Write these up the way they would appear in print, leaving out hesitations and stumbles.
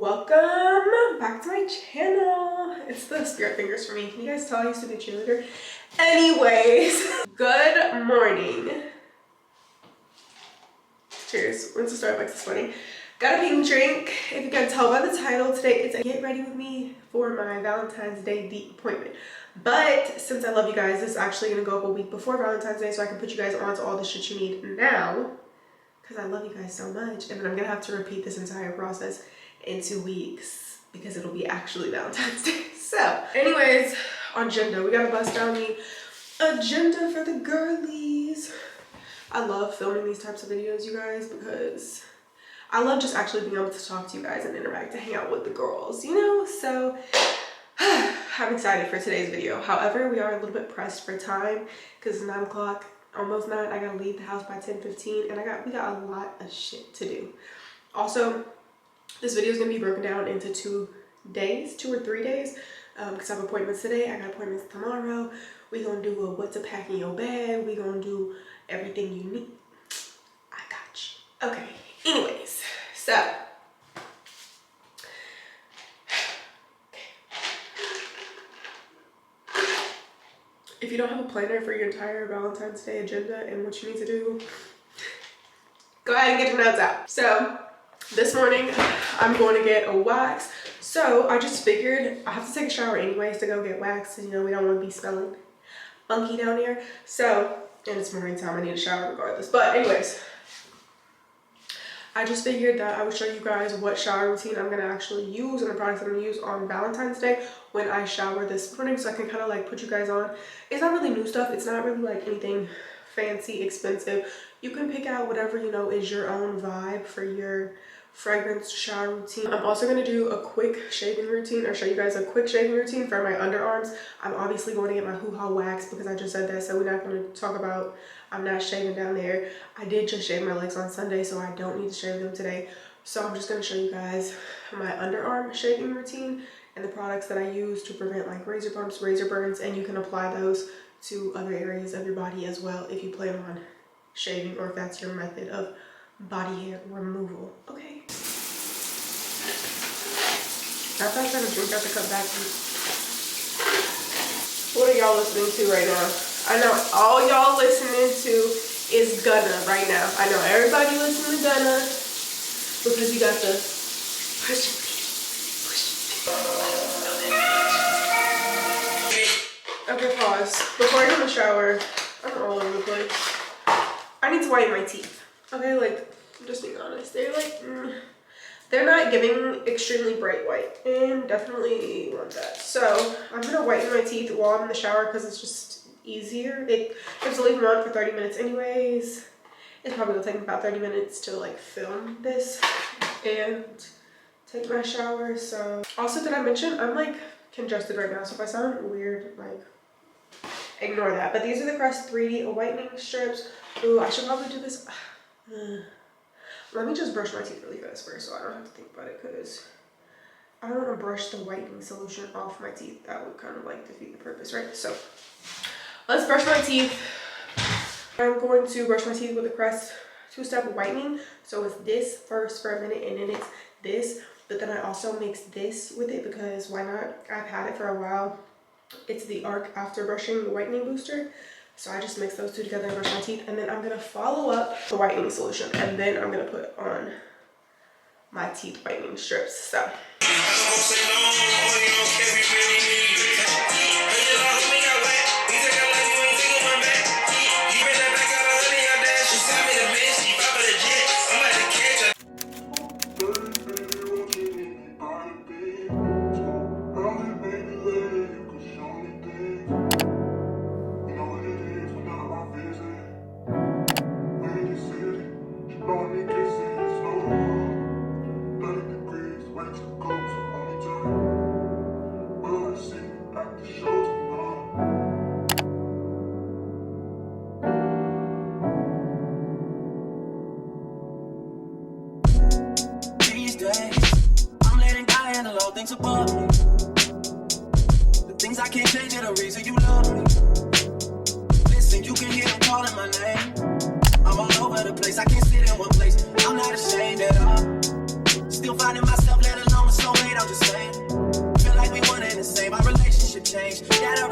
Welcome back to my channel. It's the spirit fingers for me. Can you guys tell I used to be a cheerleader? Anyways, good morning. Cheers. When's the Starbucks this morning? Got a pink drink. If you can tell by the title, today it's a get ready with me for my Valentine's Day date appointment. But since I love you guys, this is actually gonna go up a week before Valentine's Day so I can put you guys on to all the shit you need now. Because I love you guys so much. And then I'm gonna have to repeat this entire process in 2 weeks because it'll be actually Valentine's Day. So anyways, agenda. We gotta bust down the agenda for the girlies. I love filming these types of videos, you guys, because I love just actually being able to talk to you guys and interact and hang out with the girls, you know? So I'm excited for today's video. However, we are a little bit pressed for time because it's 9 o'clock, almost 9. I gotta leave the house by 10:15 and we got a lot of shit to do. Also, this video is gonna be broken down into 2 days, 2 or 3 days, because I have appointments today. I got appointments tomorrow. We gonna do a what to pack in your bag. We gonna do everything you need. I got you. Okay. Anyways, so if you don't have a planner for your entire Valentine's Day agenda and what you need to do, go ahead and get your notes out. So this morning I'm going to get a wax. So I just figured I have to take a shower anyways to go get waxed, and you know we don't want to be smelling funky down here. So, and it's morning time, I need a shower regardless. But anyways, I just figured that I would show you guys what shower routine I'm gonna actually use and the products I'm gonna use on Valentine's Day when I shower this morning, so I can kind of like put you guys on. It's not really new stuff. It's not really like anything fancy, expensive. You can pick out whatever, you know, is your own vibe for your fragrance shower routine. I'm also going to do a quick shaving routine, or show you guys a quick shaving routine for my underarms. I'm obviously going to get my hoo-ha wax because I just said that, so we're not going to talk about I'm not shaving down there. I did just shave my legs on Sunday, so I don't need to shave them today. So I'm just going to show you guys my underarm shaving routine and the products that I use to prevent like razor bumps, razor burns, and you can apply those to other areas of your body as well if you plan on shaving, or if that's your method of body hair removal. Okay. After I try to drink out the cup back. What are y'all listening to right now? I know all y'all listening to is Gunna right now. I know everybody listening to Gunna because you got the push it. Okay, pause. Before I go in the shower, I'm all over the place. I need to whiten my teeth. Okay, like, I'm just being honest. They're like, they're not giving extremely bright white, and definitely want that. So I'm gonna whiten my teeth while I'm in the shower because it's just easier. It has to leave them on for 30 minutes anyways. It's probably gonna take me about 30 minutes to like film this and take my shower. So also, did I mention I'm like congested right now, so if I sound weird, like ignore that. But these are the Crest 3D whitening strips. Ooh, I should probably do this. Let me just brush my teeth really fast first so I don't have to think about it, because I don't want to brush the whitening solution off my teeth. That would kind of like defeat the purpose, right? So let's brush my teeth. I'm going to brush my teeth with the Crest 2-step whitening. So it's this first for a minute, and then it's this, but then I also mix this with it because why not? I've had it for a while. It's the Arc After Brushing Whitening Booster. So I just mix those two together and brush my teeth, and then I'm gonna follow up the whitening solution, and then I'm gonna put on my teeth whitening strips. So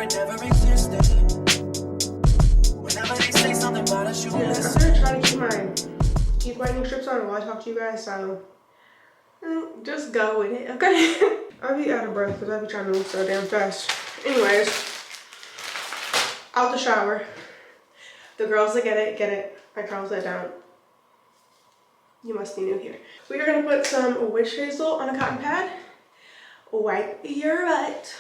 it never existed. Whenever they say something about us, you listen. I'm gonna try to keep my teeth whitening strips on while I talk to you guys, so just go with it, okay? I'll be out of breath because I'll be trying to move so damn fast. Anyways, out the shower. The girls that get it. My girls that don't. You must be new here. We are gonna put some witch hazel on a cotton pad. Wipe your butt.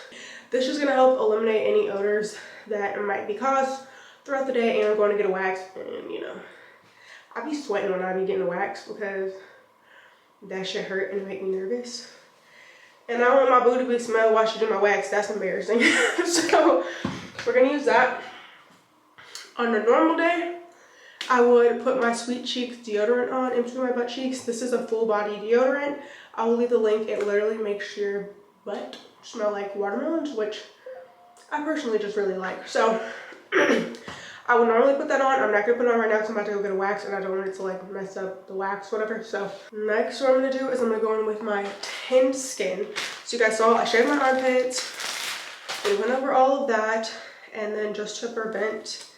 This is gonna help eliminate any odors that might be caused throughout the day, and I'm going to get a wax, and you know, I be sweating when I be getting a wax because that shit hurt and make me nervous. And I don't want my booty to smell while she do my wax. That's embarrassing. So we're gonna use that. On a normal day, I would put my Sweet Cheeks deodorant on in between my butt cheeks. This is a full body deodorant. I will leave the link. It literally makes your butt smell like watermelons, which I personally just really like. So I would normally put that on. I'm not gonna put it on right now because I'm about to go get a wax and I don't want it to like mess up the wax, whatever. So next what I'm gonna do is I'm gonna go in with my Thin Skin. So you guys saw I shaved my armpits. We went over all of that, and then just to prevent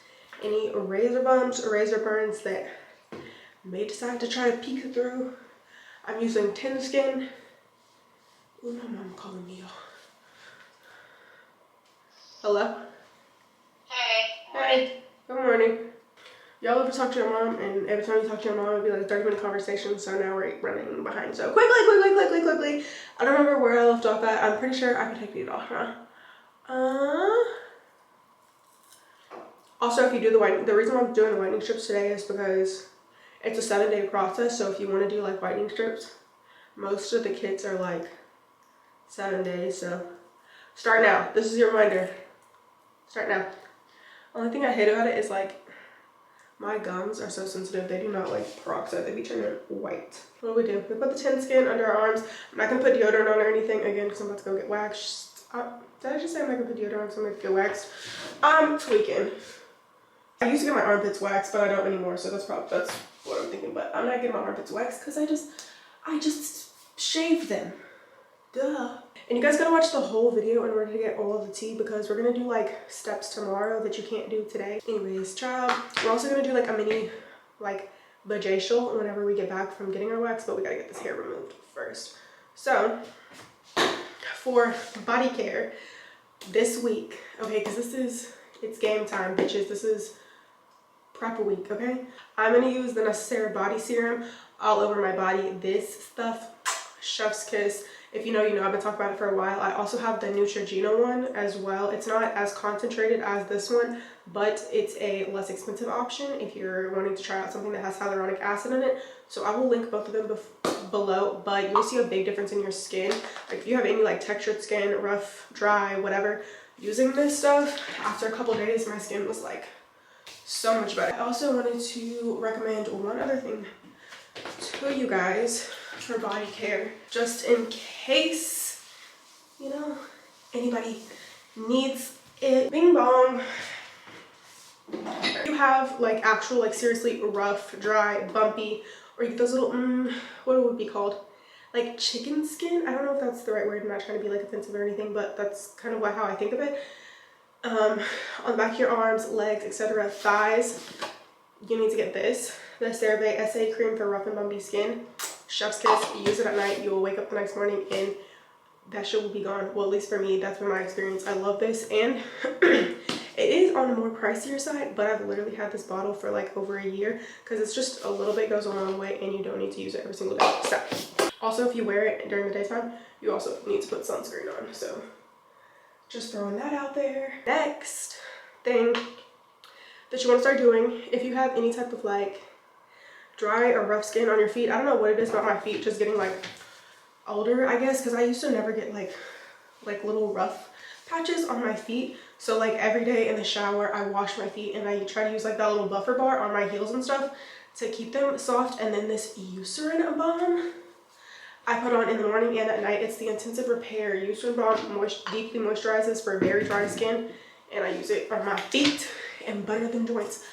any razor bumps or razor burns that may decide to try to peek through, I'm using Thin Skin. Oh, my mom calling me, y'all. Hello? Hey. Hey. Good morning. Y'all ever talk to your mom, and every time you talk to your mom, it'd be like a 30-minute conversation, so now we're running behind. So quickly. I don't remember where I left off at. I'm pretty sure I can take these off now. Also, if you do the whitening, the reason why I'm doing the whitening strips today is because it's a 7-day process. So if you want to do like whitening strips, most of the kits are like 7 days. So start now. This is your reminder. Start now. Only thing I hate about it is like my gums are so sensitive. They do not like peroxide. They be turning white. What do? We put the Thin Skin under our arms. I'm not gonna put deodorant on or anything again because I'm about to go get waxed. Did I just say I'm not gonna put deodorant on because I'm gonna get waxed? I'm tweaking. I used to get my armpits waxed, but I don't anymore. So that's what I'm thinking. But I'm not getting my armpits waxed because I just shave them. Duh. And you guys gotta watch the whole video in order to get all of the tea because we're gonna do like steps tomorrow that you can't do today. Anyways, child, we're also gonna do like a mini like VAJACIal whenever we get back from getting our wax, but we gotta get this hair removed first. So for body care this week, okay, because it's game time, bitches. This is prep week, okay? I'm gonna use the Necessary body serum all over my body. This stuff, chef's kiss. If you know, you know. I've been talking about it for a while. I also have the HYGIENE one as well. It's not as concentrated as this one, but it's a less expensive option if you're wanting to try out something that has hyaluronic acid in it. So I will link both of them below, but you'll see a big difference in your skin. Like if you have any like textured skin, rough, dry, whatever, using this stuff, after a couple days, my skin was like so much better. I also wanted to recommend one other thing to you guys for body care, just in case, you know, anybody needs it. Bing bong. You have like actual, like seriously rough, dry, bumpy, or you get those little, what would it be called? Like chicken skin? I don't know if that's the right word. I'm not trying to be like offensive or anything, but that's kind of how I think of it. On the back of your arms, legs, etc., thighs, you need to get this. The CeraVe SA cream for rough and bumpy skin. Chef's kiss. You use it at night. You will wake up the next morning and that shit will be gone. Well, at least for me, that's been my experience. I love this, and it is on the more pricier side, but I've literally had this bottle for like over a year because it's just a little bit goes a long way and you don't need to use it every single day. So also, if you wear it during the daytime, you also need to put sunscreen on. So just throwing that out there. Next thing that you want to start doing, if you have any type of like dry or rough skin on your feet, I don't know what it is about my feet just getting like older, I guess, because I used to never get like little rough patches on my feet. So like every day in the shower I wash my feet and I try to use like that little buffer bar on my heels and stuff to keep them soft. And then this Eucerin balm I put on in the morning and at night. It's the Intensive Repair Eucerin balm, deeply moisturizes for very dry skin, and I use it on my feet and butter them joints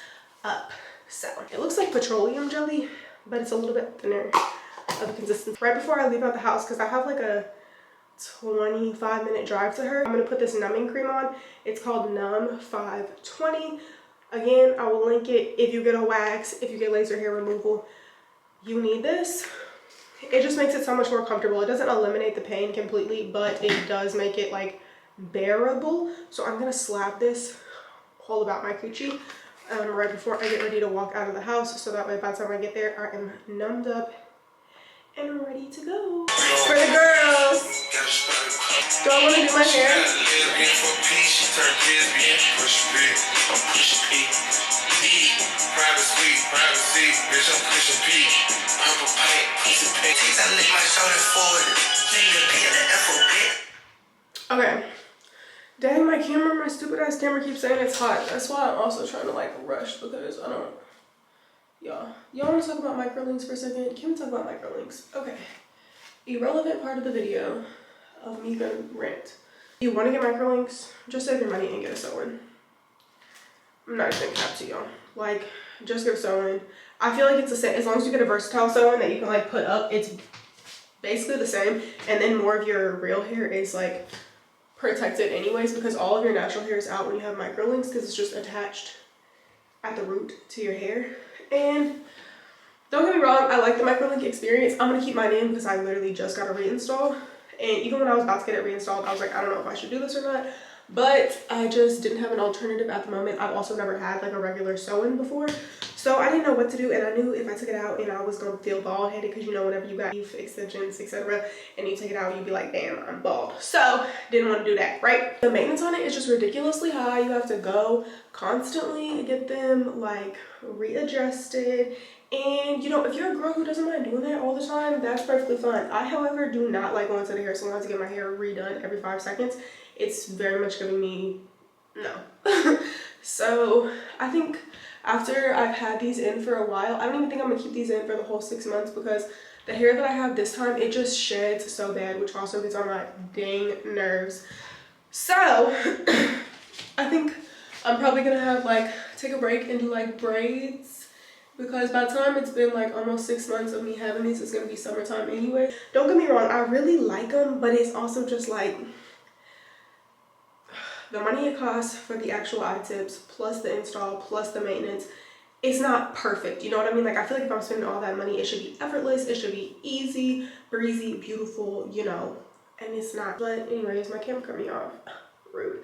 up. So it looks like petroleum jelly, but it's a little bit thinner of a consistency. Right before I leave out the house, because I have like a 25-minute drive to her. I'm gonna put this numbing cream on. It's called Numb 520. Again, I will link it. If you get a wax, if you get laser hair removal, you need this. It just makes it so much more comfortable. It doesn't eliminate the pain completely, but it does make it like bearable. So I'm gonna slap this all about my coochie right before I get ready to walk out of the house, so that way by the time I get there, I am numbed up and ready to go. For the girls, do I want to do my hair? Okay. Dang, my stupid ass camera keeps saying it's hot. That's why I'm also trying to like rush, because I don't. Y'all want to talk about microlinks for a second? Can we talk about microlinks? Okay. Irrelevant part of the video of me gonna rant. You want to get microlinks? Just save your money and get a sew-in. I'm not even cap to y'all. Like, just get a sew-in. I feel like it's the same. As long as you get a versatile sew-in that you can like put up, it's basically the same. And then more of your real hair is like protected anyways, because all of your natural hair is out when you have microlinks, because it's just attached at the root to your hair. And don't get me wrong, I like the microlink experience. I'm gonna keep mine in because I literally just got a reinstall, and even when I was about to get it reinstalled, I was like, I don't know if I should do this or not, but I just didn't have an alternative at the moment. I've also never had like a regular sew-in before, so I didn't know what to do, and I knew if I took it out and I was gonna feel bald-headed, because you know whenever you got teeth extensions, etc., and you take it out, you'd be like, damn, I'm bald. So didn't want to do that, right? The maintenance on it is just ridiculously high. You have to go constantly get them like readjusted, and you know, if you're a girl who doesn't mind doing that all the time, that's perfectly fine. I, however, do not like going to the hair salon to get my hair redone every 5 seconds. It's very much giving me no. So I think after I've had these in for a while, I don't even think I'm gonna keep these in for the whole 6 months, because the hair that I have this time, it just sheds so bad, which also gets on my dang nerves. So I think I'm probably gonna have like take a break and do like braids, because by the time it's been like almost 6 months of me having these, it's gonna be summertime anyway. Don't get me wrong, I really like them, but it's also just like the money it costs for the actual eye tips, plus the install, plus the maintenance, it's not perfect. You know what I mean? Like, I feel like if I'm spending all that money, it should be effortless, it should be easy, breezy, beautiful, you know, and it's not. But anyways, my camera cut me off. Rude.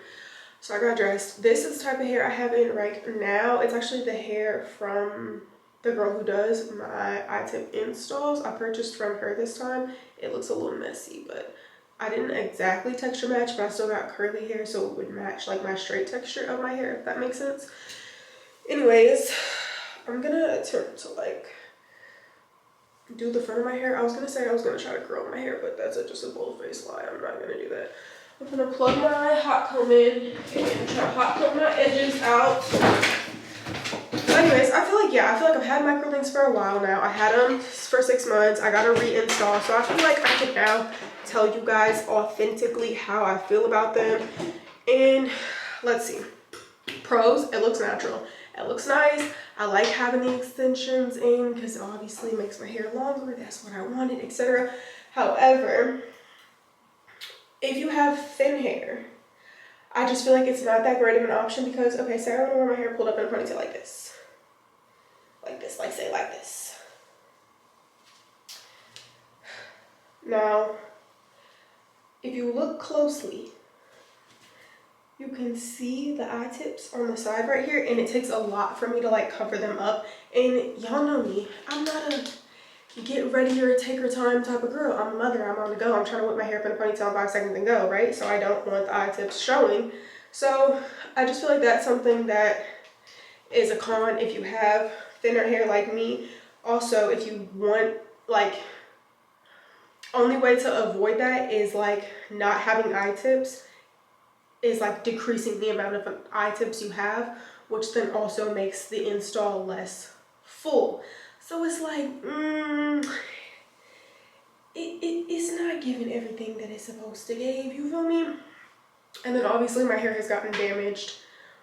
So I got dressed. This is the type of hair I have in right now. It's actually the hair from the girl who does my eye tip installs. I purchased from her this time. It looks a little messy, but I didn't exactly texture match, but I still got curly hair, so it would match like my straight texture of my hair, if that makes sense. Anyways, I'm gonna attempt to like do the front of my hair. I was gonna say I was gonna try to curl my hair, but that's just a bold-faced lie. I'm not gonna do that. I'm gonna plug my hot comb in and try to hot comb my edges out. So anyways, I feel like I've had microlinks for a while now. I had them for 6 months. I got a reinstall, so I feel like I can now tell you guys authentically how I feel about them. And let's see. Pros, it looks natural. It looks nice. I like having the extensions in because it obviously makes my hair longer. That's what I wanted, etc. However, if you have thin hair, I just feel like it's not that great of an option, because, okay, say I want to wear my hair pulled up in a ponytail like this. Like this, like say like this. Now, if you look closely, you can see the eye tips on the side right here, and it takes a lot for me to like cover them up. And y'all know me, I'm not a get ready or take your time type of girl. I'm a mother, I'm on the go. I'm trying to whip my hair up in a ponytail in 5 seconds and go, right? So I don't want the eye tips showing. So I just feel like that's something that is a con if you have thinner hair like me. Also, if you want, like, only way to avoid that is like not having eye tips is like decreasing the amount of eye tips you have, which then also makes the install less full. So it's like, it's not giving everything that it's supposed to give, you feel me? And then obviously my hair has gotten damaged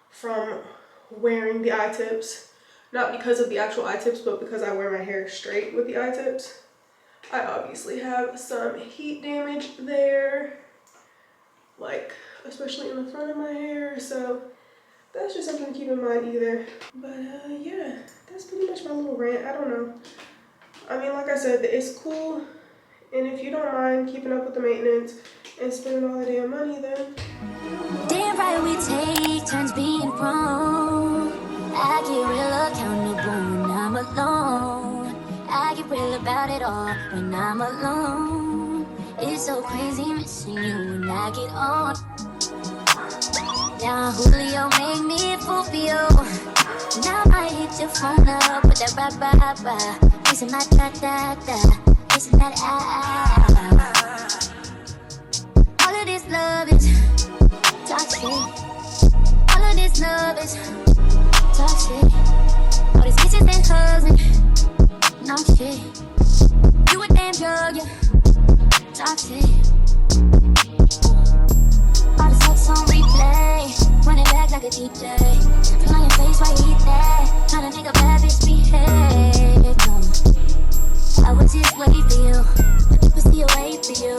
from wearing the eye tips. Not because of the actual eye tips, but because I wear my hair straight with the eye tips. I obviously have some heat damage there. like especially in the front of my hair. So that's just something to keep in mind either. But yeah, that's pretty much my little rant. I don't know. I mean, like I said, it's cool. And if you don't mind keeping up with the maintenance and spending all the damn money, then damn right we take turns being wrong. I get real accountable when I'm alone. I get real about it all when I'm alone. It's so crazy missing you when I get on. Now Julio make me fulfill. Now I hit your phone up with that ba-ba-ba. Isn't that da-da-da? Isn't that all of this love is toxic. All of this love is toxic. All these kisses and hugs and no shit. You a damn drug, yeah. Toxic. All the sex on replay, running back like a DJ. Feel on your face while you eat that. Trying to make a bad bitch behave. I was just waiting for you. Was he away for you?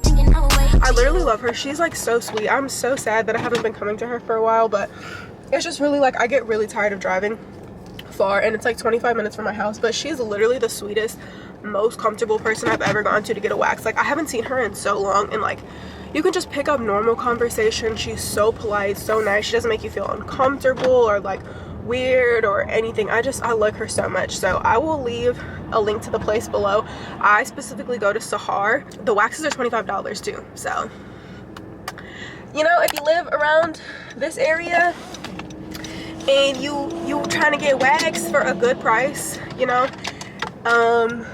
Thinking I would wait. I literally love her. She's like so sweet. I'm so sad that I haven't been coming to her for a while, but it's just really like I get really tired of driving far, and it's like 25 minutes from my house. But she's literally the sweetest, most comfortable person I've ever gone to get a wax. Like I haven't seen her in so long, and like you can just pick up normal conversation. She's so polite, so nice. She doesn't make you feel uncomfortable or like weird or anything. I like her so much. So I will leave a link to the place below. I specifically go to Sahar. The waxes are $25 too. So you know, if you live around this area and you trying to get wax for a good price, you know, go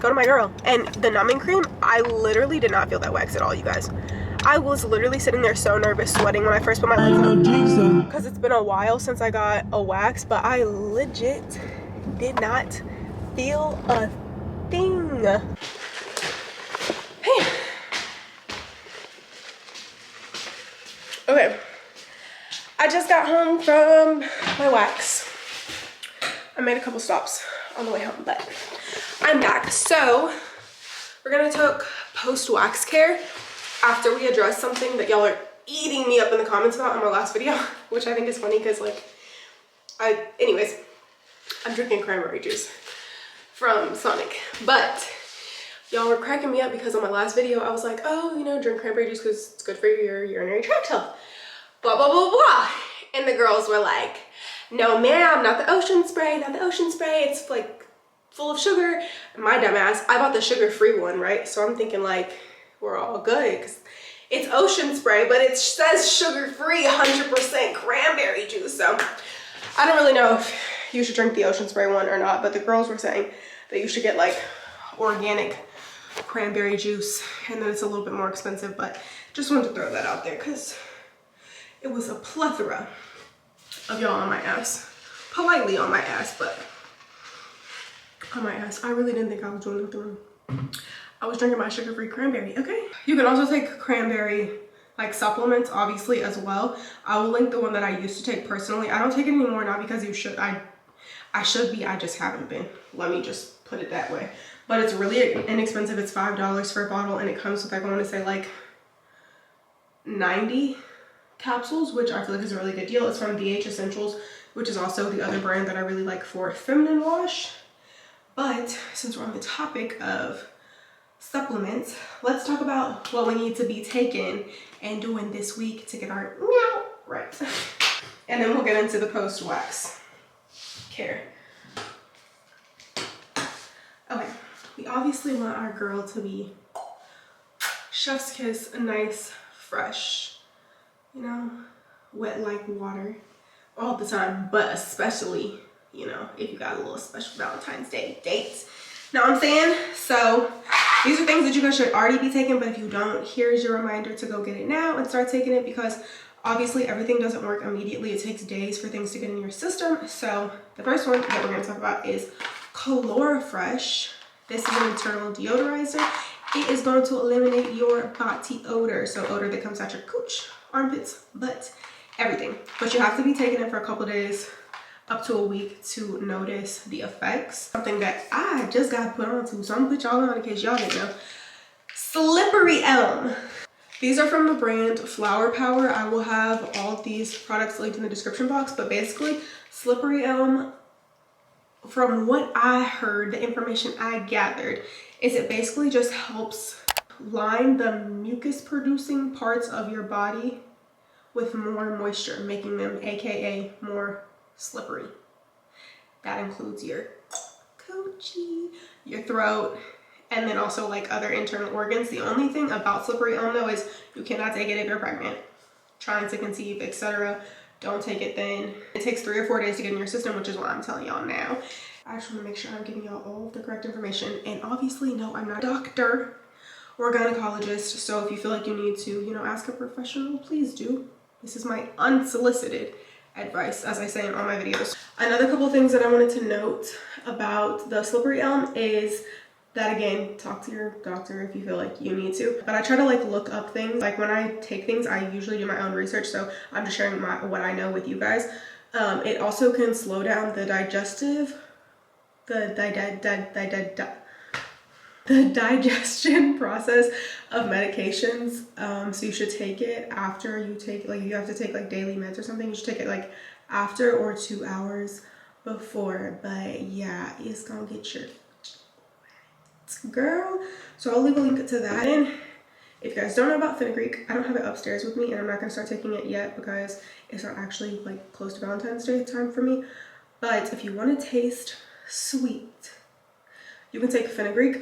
to my girl. And the numbing cream, I literally did not feel that wax at all, you guys. I was literally sitting there so nervous, sweating when I first put my wax on, because it's been a while since I got a wax, but I legit did not feel a thing. Hey. Okay, I just got home from my wax. I made a couple stops on the way home, but I'm back. So we're gonna talk post-wax care after we address something that y'all are eating me up in the comments about in my last video, which I think is funny because like, anyways, I'm drinking cranberry juice from Sonic, but y'all were cracking me up because on my last video, I was like, oh, you know, drink cranberry juice because it's good for your urinary tract health, blah, blah, blah, blah. And the girls were like, no, ma'am, not the ocean spray, not the ocean spray. It's like full of sugar. And my dumb ass, I bought the sugar-free one, right? So I'm thinking like, we're all good because it's ocean spray, but it says sugar-free, 100% cranberry juice. So I don't really know if you should drink the ocean spray one or not, but the girls were saying that you should get like organic cranberry juice, and then it's a little bit more expensive, but just wanted to throw that out there because it was a plethora of y'all on my ass. Politely on my ass, but on my ass. I really didn't think I was doing nothing wrong. I was drinking my sugar-free cranberry, okay? You can also take cranberry like supplements, obviously, as well. I will link the one that I used to take personally. I don't take it anymore now because you should. I should be, I just haven't been. Let me just put it that way. But it's really inexpensive. It's $5 for a bottle, and it comes with, like, I want to say like 90 capsules, which I feel like is a really good deal. It's from VH Essentials, which is also the other brand that I really like for feminine wash. But since we're on the topic of supplements, let's talk about what we need to be taking and doing this week to get our meow right. And then we'll get into the post-wax care. Okay, we obviously want our girl to be chef's kiss, nice, fresh, you know, wet like water all the time, but especially, you know, if you got a little special Valentine's Day date. Know what I'm saying? So these are things that you guys should already be taking, but if you don't, here's your reminder to go get it now and start taking it, because obviously everything doesn't work immediately. It takes days for things to get in your system. So the first one that we're going to talk about is Colorafresh. This is an internal deodorizer. It is going to eliminate your body odor. So odor that comes out your cooch, armpits, butt, everything. But you have to be taking it for a couple days, up to a week, to notice the effects. Something that I just got put on to, so I'm gonna put y'all on in case y'all didn't know. Slippery Elm. These are from the brand Flower Power. I will have all of these products linked in the description box, but basically Slippery Elm, from what I heard, the information I gathered, is it basically just helps line the mucus producing parts of your body with more moisture, making them aka more slippery. That includes your coochie, your throat, and then also like other internal organs. The only thing about Slippery Elm though is you cannot take it if you're pregnant, trying to conceive, etc. Don't take it then. It takes 3 or 4 days to get in your system, which is why I'm telling y'all now. I just want to make sure I'm giving y'all all of the correct information. And obviously, no, I'm not a doctor or a gynecologist. So if you feel like you need to, you know, ask a professional, please do. This is my unsolicited advice, as I say in all my videos. Another couple things that I wanted to note about the Slippery Elm is that, again, talk to your doctor if you feel like you need to. But I try to like look up things. Like when I take things, I usually do my own research. So I'm just sharing what I know with you guys. It also can slow down the digestion process of medications. So you should take it after you take, like, you have to take like daily meds or something. You should take it like after or 2 hours before. But yeah, it's gonna get your girl. So I'll leave a link to that. And if you guys don't know about fenugreek, I don't have it upstairs with me, and I'm not gonna start taking it yet because it's not actually like close to Valentine's Day time for me. But if you want to taste sweet, you can take fenugreek.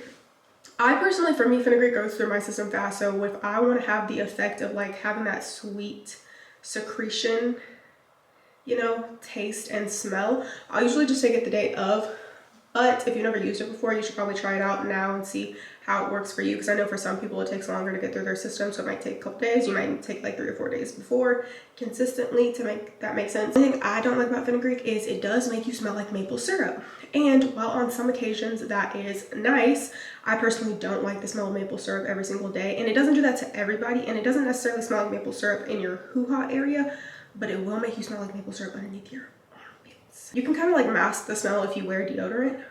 I personally, for me, fenugreek goes through my system fast. So if I want to have the effect of like having that sweet secretion, you know, taste and smell, I'll usually just take it the day of. But if you've never used it before, you should probably try it out now and see how it works for you. Because I know for some people it takes longer to get through their system. So it might take a couple days. You might take like 3 or 4 days before consistently to make that make sense. The thing I don't like about fenugreek is it does make you smell like maple syrup. And while on some occasions that is nice, I personally don't like the smell of maple syrup every single day. And it doesn't do that to everybody. And it doesn't necessarily smell like maple syrup in your hoo-ha area, but it will make you smell like maple syrup underneath your armpits. You can kind of like mask the smell if you wear deodorant.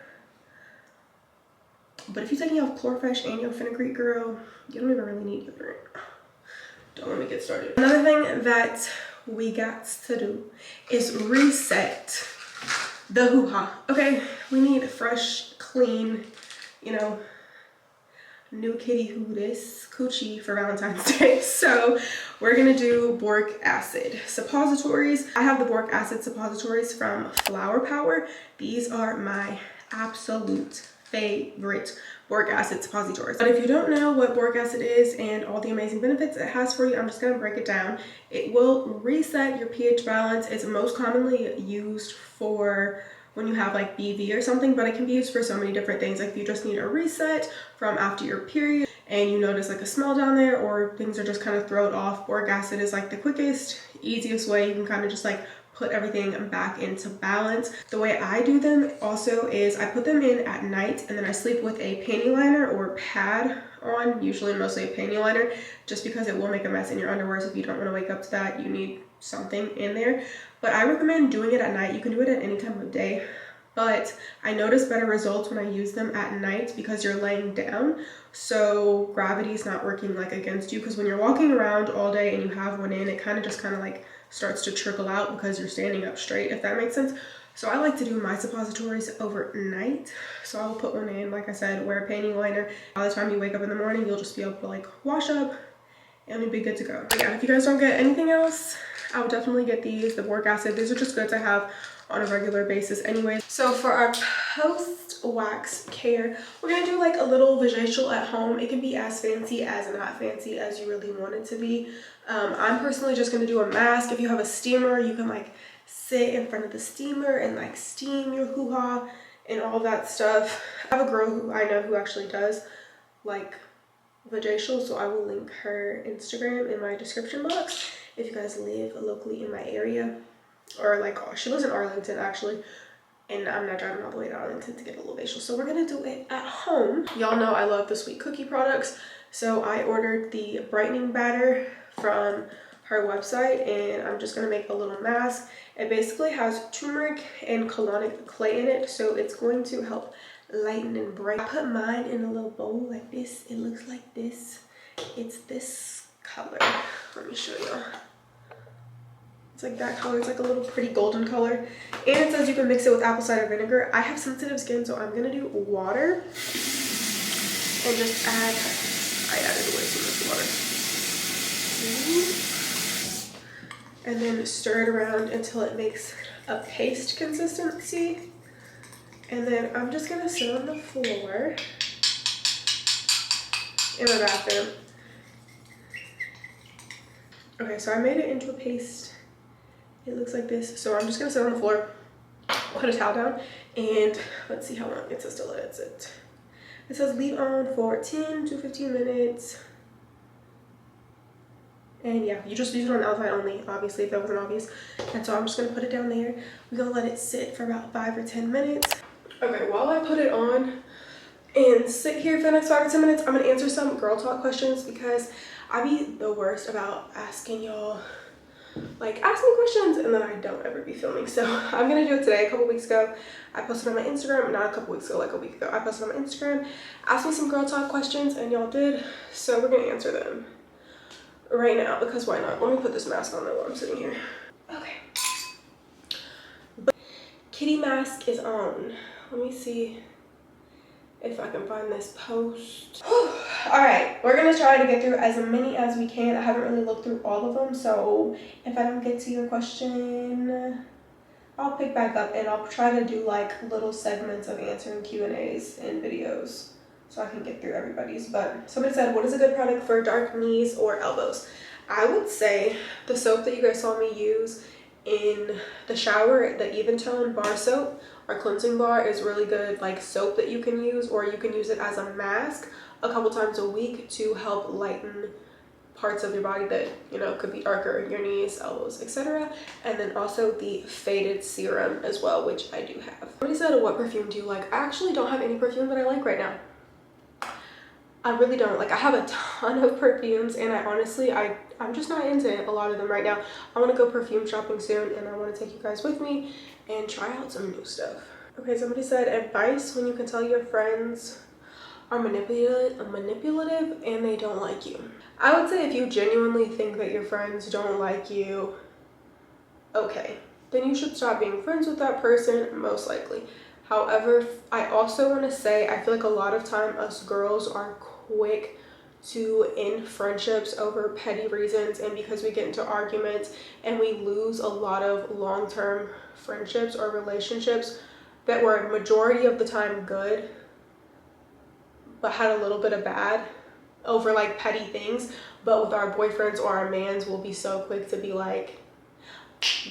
But if you're taking off Chlorfresh and your fenugreek, girl, you don't even really need deodorant. Don't let me get started. Another thing that we got to do is reset the hoo-ha. Okay, we need fresh, clean, you know, new kitty who this coochie for Valentine's Day. So we're gonna do boric acid suppositories. I have the boric acid suppositories from Flower Power. These are my absolute favorite boric acid suppositories. But if you don't know what boric acid is and all the amazing benefits it has for you, I'm just going to break it down. It will reset your pH balance. It's most commonly used for when you have like BV or something, but it can be used for so many different things. Like if you just need a reset from after your period and you notice like a smell down there, or things are just kind of thrown off, boric acid is like the quickest, easiest way you can kind of just like put everything back into balance. The way I do them also is I put them in at night, and then I sleep with a panty liner or pad on, usually mostly a panty liner, just because it will make a mess in your underwear. So if you don't want to wake up to that, you need something in there. But I recommend doing it at night. You can do it at any time of day, but I notice better results when I use them at night because you're laying down, so gravity is not working like against you. Because when you're walking around all day and you have one in, it kind of like starts to trickle out because you're standing up straight, if that makes sense. So I like to do my suppositories overnight. So I'll put one in, like I said, wear a panty liner. By the time you wake up in the morning, you'll just be able to like wash up and you'll be good to go. But yeah, if you guys don't get anything else, I would definitely get these, the boric acid. These are just good to have on a regular basis anyway. So for our post wax care, we're gonna do like a little VAJACIal at home. It can be as fancy as not fancy as you really want it to be. I'm personally just gonna do a mask. If you have a steamer, you can like sit in front of the steamer and like steam your hoo-ha and all that stuff. I have a girl who I know who actually does like VAJACIal, so I will link her Instagram in my description box if you guys live locally in my area. Or like, oh, she lives in Arlington actually, and I'm not driving all the way to Arlington to get a little facial, so we're gonna do it at home. Y'all know I love the sweet cookie products, so I ordered the brightening batter from her website, and I'm just gonna make a little mask. It basically has turmeric and colonic clay in it, so it's going to help lighten and brighten. I put mine in a little bowl like this. It looks like this. It's this color. Let me show you. It's like that color. It's like a little pretty golden color. And it says you can mix it with apple cider vinegar. I have sensitive skin, so I'm gonna do water and just add. I added way too much water. And then stir it around until it makes a paste consistency. And then I'm just gonna sit on the floor in my bathroom. Okay, so I made it into a paste. It looks like this. So I'm just gonna sit on the floor, put a towel down, and let's see how long it says to let it sit. It says leave on for 10 to 15 minutes. And yeah, you just use it on the outside only, obviously, if that wasn't obvious. And so I'm just gonna put it down there. We're gonna let it sit for about 5 or 10 minutes. Okay, while I put it on and sit here for the next 5 or 10 minutes, I'm gonna answer some girl talk questions because I be the worst about asking y'all, like, ask me questions and then I don't ever be filming. So I'm gonna do it today. A couple weeks ago, I posted on my Instagram, not a couple weeks ago, like a week ago, I posted on my Instagram, asked me some girl talk questions and y'all did. So we're gonna answer them right now because why not? Let me put this mask on though while I'm sitting here. Okay. But kitty mask is on. Let me see if I can find this post. All right, we're gonna try to get through as many as we can. I haven't really looked through all of them, so if I don't get to your question, I'll pick back up and I'll try to do like little segments of answering Q&As and videos so I can get through everybody's. But somebody said, what is a good product for dark knees or elbows? I would say the soap that you guys saw me use in the shower, the Even Tone bar soap, our cleansing bar, is really good like soap that you can use, or you can use it as a mask a couple times a week to help lighten parts of your body that, you know, could be darker, your knees, elbows, etc. And then also the faded serum as well, which I do have. Somebody said, what perfume do you like? I actually don't have any perfume that I like right now. I really don't. Like, I have a ton of perfumes and I honestly, I'm just not into a lot of them right now. I want to go perfume shopping soon and I want to take you guys with me and try out some new stuff. Okay, somebody said, advice when you can tell your friends are manipulative and they don't like you. I would say if you genuinely think that your friends don't like you, okay, then you should stop being friends with that person, most likely. However, I also want to say, I feel like a lot of time us girls are quick to end friendships over petty reasons, and because we get into arguments and we lose a lot of long-term friendships or relationships that were majority of the time good but had a little bit of bad over like petty things. But with our boyfriends or our mans, we'll be so quick to be like,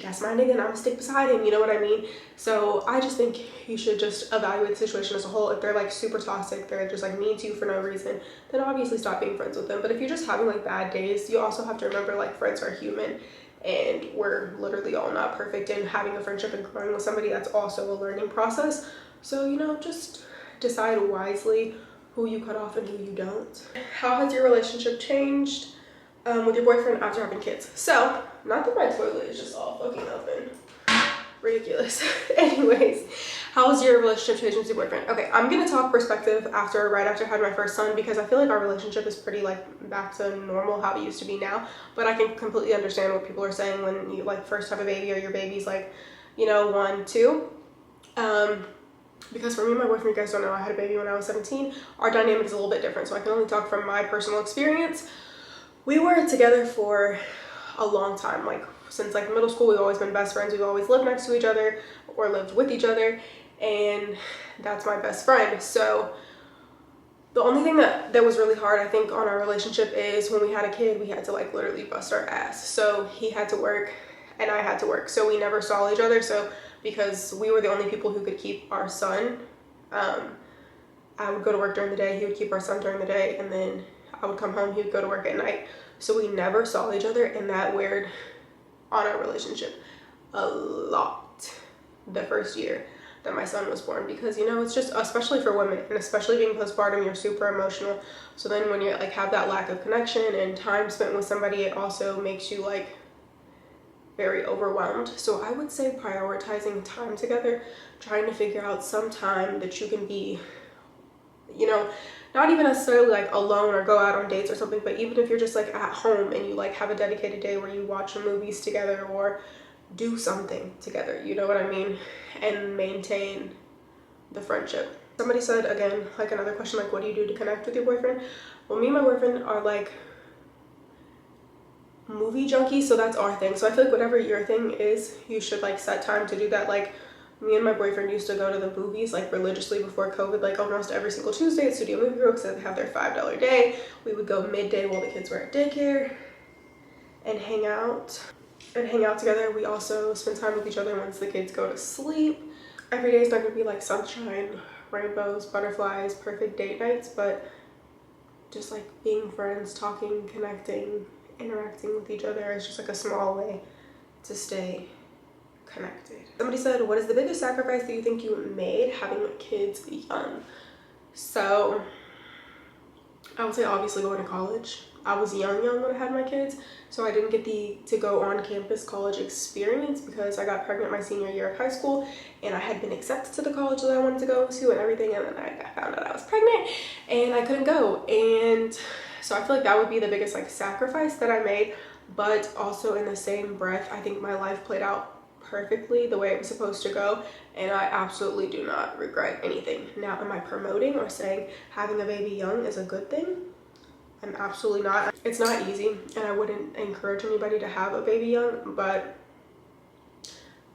that's my nigga and I'm gonna stick beside him, you know what I mean? So I just think you should just evaluate the situation as a whole. If they're like super toxic, they're just like mean to you for no reason, then obviously stop being friends with them. But if you're just having like bad days, you also have to remember like friends are human and we're literally all not perfect, and having a friendship and growing with somebody, that's also a learning process. So, you know, just decide wisely who you cut off and who you don't. How has your relationship changed with your boyfriend after having kids? So, not that my toilet is just all fucking open. Ridiculous. Anyways, how's your relationship changed with your boyfriend? Okay, I'm gonna talk perspective right after I had my first son, because I feel like our relationship is pretty like back to normal, how it used to be now. But I can completely understand what people are saying when you like first have a baby or your baby's like, you know, 1, 2. Because for me and my boyfriend, you guys don't know, I had a baby when I was 17. Our dynamic is a little bit different, so I can only talk from my personal experience. We were together for a long time, like since like middle school. We've always been best friends. We've always lived next to each other or lived with each other, and that's my best friend. So the only thing that was really hard, I think, on our relationship is when we had a kid, we had to like literally bust our ass. So he had to work and I had to work, so we never saw each other. So because we were the only people who could keep our son, I would go to work during the day, he would keep our son during the day, and then I would come home, he would go to work at night. So we never saw each other, and that weighed on our relationship a lot the first year that my son was born, because, you know, it's just, especially for women, and especially being postpartum, you're super emotional. So then when you like have that lack of connection and time spent with somebody, it also makes you like very overwhelmed. So I would say prioritizing time together, trying to figure out some time that you can be, you know, not even necessarily like alone or go out on dates or something, but even if you're just like at home and you like have a dedicated day where you watch movies together or do something together, you know what I mean, and maintain the friendship. Somebody said, again, like another question, like what do you do to connect with your boyfriend? Well, me and my boyfriend are like movie junkies, so that's our thing. So I feel like whatever your thing is, you should like set time to do that. Like me and my boyfriend used to go to the movies like religiously before COVID, like almost every single Tuesday at Studio Movie Row, because they have their $5 day. We would go midday while the kids were at daycare and hang out together. We also spend time with each other once the kids go to sleep. Every day is not gonna be like sunshine, rainbows, butterflies, perfect date nights, but just like being friends, talking, connecting, interacting with each other is just like a small way to stay connected. Somebody said, what is the biggest sacrifice that you think you made having kids young? So I would say obviously going to college. I was young when I had my kids, so I didn't get to go on campus college experience because I got pregnant my senior year of high school and I had been accepted to the college that I wanted to go to and everything, and then I found out I was pregnant and I couldn't go. And so I feel like that would be the biggest like sacrifice that I made, but also in the same breath, I think my life played out perfectly the way it was supposed to go, and I absolutely do not regret anything. Now, am I promoting or saying having a baby young is a good thing? I'm absolutely not. It's not easy, and I wouldn't encourage anybody to have a baby young, but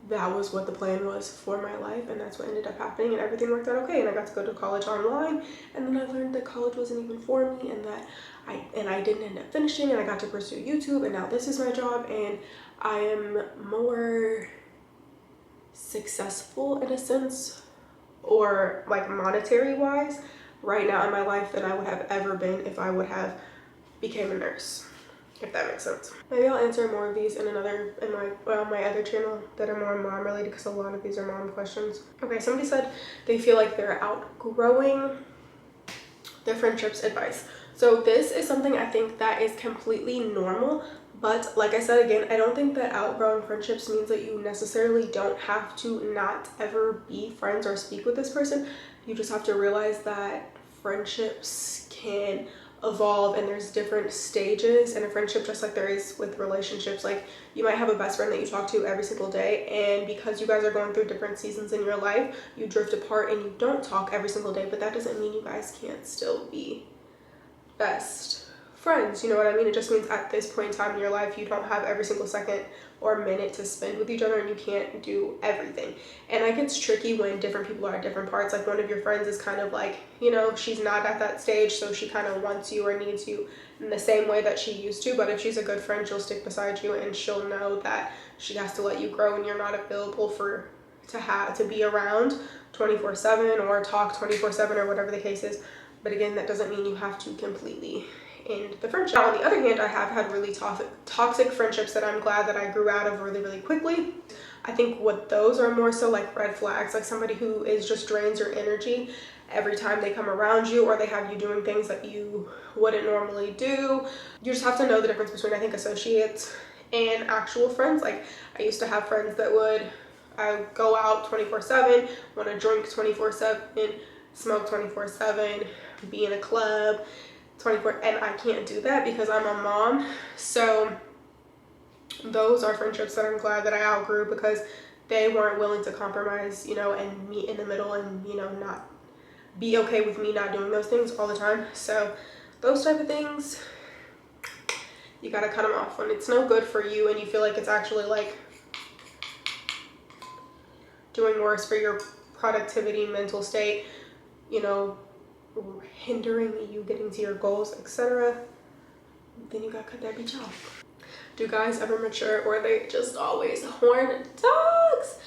that was what the plan was for my life, and that's what ended up happening, and everything worked out okay. And I got to go to college online, and then I learned that college wasn't even for me, and that I didn't end up finishing, and I got to pursue YouTube, and now this is my job, and I am more successful in a sense, or like monetary wise right now in my life than I would have ever been if I would have became a nurse, if that makes sense. Maybe I'll answer more of these in my other channel that are more mom related, because a lot of these are mom questions. Okay, somebody said they feel like they're outgrowing their friendships. Advice. So this is something I think that is completely normal, but like I said again, I don't think that outgrowing friendships means that you necessarily don't have to not ever be friends or speak with this person. You just have to realize that friendships can evolve and there's different stages in a friendship, just like there is with relationships. Like you might have a best friend that you talk to every single day, and because you guys are going through different seasons in your life, you drift apart and you don't talk every single day, but that doesn't mean you guys can't still be best friends, you know what I mean? It just means at this point in time in your life, you don't have every single second or minute to spend with each other, and you can't do everything. And like it's tricky when different people are at different parts. Like one of your friends is kind of like, you know, she's not at that stage, so she kind of wants you or needs you in the same way that she used to. But if she's a good friend, she'll stick beside you, and she'll know that she has to let you grow and you're not available to be around 24/7 or talk 24/7 or whatever the case is. But again, that doesn't mean you have to completely end the friendship. Now, on the other hand, I have had really toxic friendships that I'm glad that I grew out of really quickly. I think what those are more so like red flags, like somebody who just drains your energy every time they come around you, or they have you doing things that you wouldn't normally do. You just have to know the difference between, I think, associates and actual friends. Like I used to have friends that would go out 24/7, want to drink 24/7, smoke 24/7, be in a club 24, and I can't do that because I'm a mom. So those are friendships that I'm glad that I outgrew, because they weren't willing to compromise, you know, and meet in the middle, and, you know, not be okay with me not doing those things all the time. So those type of things, you gotta cut them off when it's no good for you and you feel like it's actually like doing worse for your productivity, mental state, you know, hindering you getting to your goals, etc. Then you gotta cut that bitch off. Do guys ever mature, or are they just always horn dogs?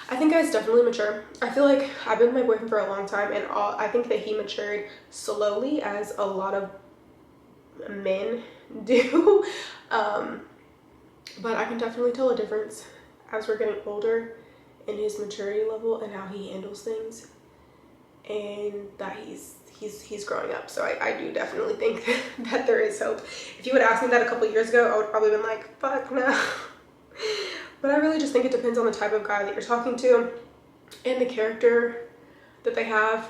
I think guys definitely mature. I feel like I've been with my boyfriend for a long time, and I think that he matured slowly, as a lot of men do. But I can definitely tell a difference as we're getting older in his maturity level and how he handles things, and that he's growing up. So I do definitely think that there is hope. If you would ask me that a couple years ago, I would probably been like, fuck no. But I really just think it depends on the type of guy that you're talking to and the character that they have,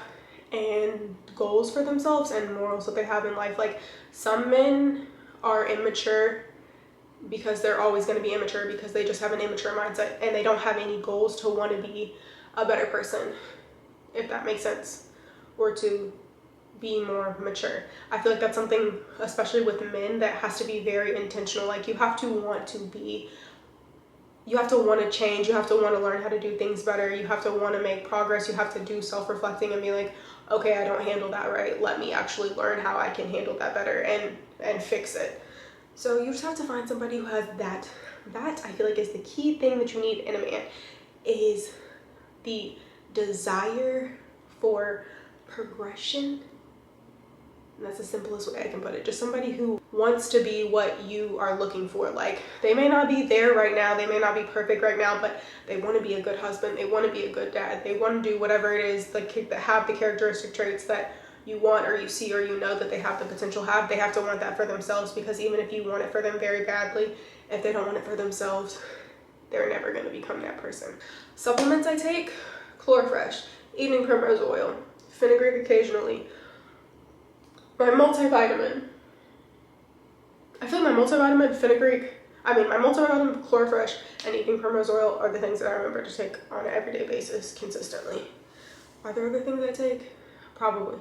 and goals for themselves and morals that they have in life. Like, some men are immature because they're always going to be immature because they just have an immature mindset and they don't have any goals to want to be a better person, if that makes sense, or to be more mature. I feel like that's something, especially with men, that has to be very intentional. Like, you have to want to be, you have to want to change, you have to want to learn how to do things better, you have to want to make progress, you have to do self-reflecting and be like, okay, I don't handle that right, let me actually learn how I can handle that better and fix it. So you just have to find somebody who has that. That, I feel like, is the key thing that you need in a man, is the desire for progression. And that's the simplest way I can put it. Just somebody who wants to be what you are looking for. Like, they may not be there right now, they may not be perfect right now, but they want to be a good husband, they want to be a good dad, they want to do whatever it is, like, that have the characteristic traits that you want or you see or you know that they have the potential have. They have to want that for themselves, because even if you want it for them very badly, if they don't want it for themselves, they're never going to become that person. Supplements I take: Chlorfresh, evening primrose oil, fenugreek occasionally. My multivitamin. I feel like my multivitamin, my multivitamin, Chlorfresh, and evening primrose oil are the things that I remember to take on an everyday basis consistently. Are there other things I take? Probably,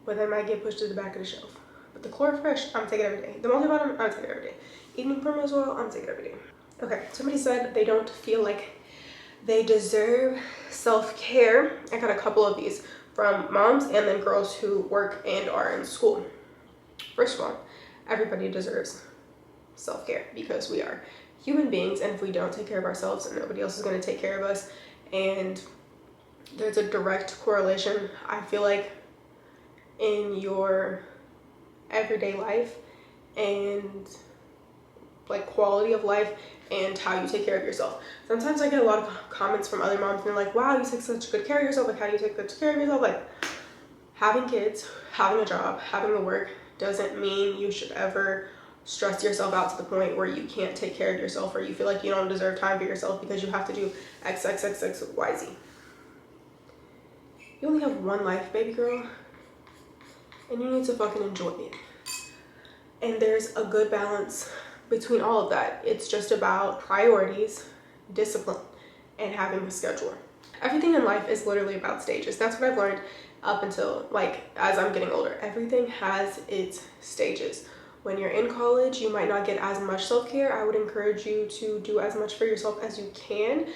but they might get pushed to the back of the shelf. But the Chlorfresh, I'm taking every day. The multivitamin, I'm taking every day. Evening primrose oil, I'm taking every day. Okay, somebody said they don't feel like they deserve self-care. I got a couple of these from moms and then girls who work and are in school. First of all, everybody deserves self-care because we are human beings, and if we don't take care of ourselves, nobody else is going to take care of us. And there's a direct correlation, I feel like, in your everyday life and like quality of life and how you take care of yourself. Sometimes I get a lot of comments from other moms and they're like, wow, you take such good care of yourself. Like, how do you take such care of yourself? Like, having kids, having a job, having a work doesn't mean you should ever stress yourself out to the point where you can't take care of yourself, or you feel like you don't deserve time for yourself because you have to do XXXXYZ. You only have one life, baby girl, and you need to fucking enjoy it. And there's a good balance between all of that. It's just about priorities, discipline, and having a schedule. Everything in life is literally about stages. That's what I've learned up until, like, as I'm getting older. Everything has its stages. When you're in college, you might not get as much self-care. I would encourage you to do as much for yourself as you can.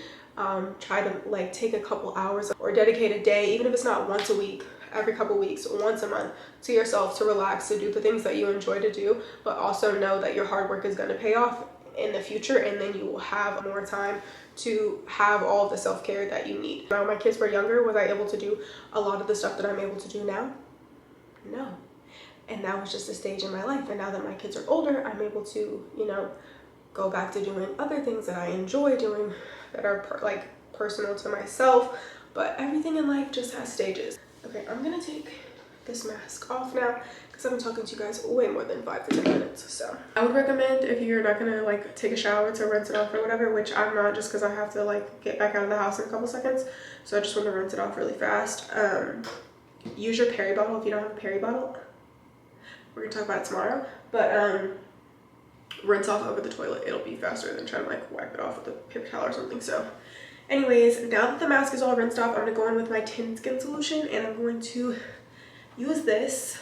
Try to, like, take a couple hours or dedicate a day, even if it's not once a week, every couple weeks, once a month, to yourself, to relax, to do the things that you enjoy to do, but also know that your hard work is going to pay off in the future, and then you will have more time to have all the self-care that you need. When my kids were younger, was I able to do a lot of the stuff that I'm able to do now? No. And that was just a stage in my life, and now that my kids are older, I'm able to, you know, go back to doing other things that I enjoy doing that are personal to myself. But everything in life just has stages. Okay, I'm gonna take this mask off now because I've been talking to you guys way more than 5 to 10 minutes. So I would recommend, if you're not gonna like take a shower, to rinse it off or whatever, which I'm not, just because I have to like get back out of the house in a couple seconds. So I just want to rinse it off really fast. Use your Perry bottle if you don't have a Perry bottle. We're gonna talk about it tomorrow, but rinse off over the toilet. It'll be faster than trying to like wipe it off with a paper towel or something. So anyways, now that the mask is all rinsed off, I'm gonna go in with my tin skin solution, and I'm going to use this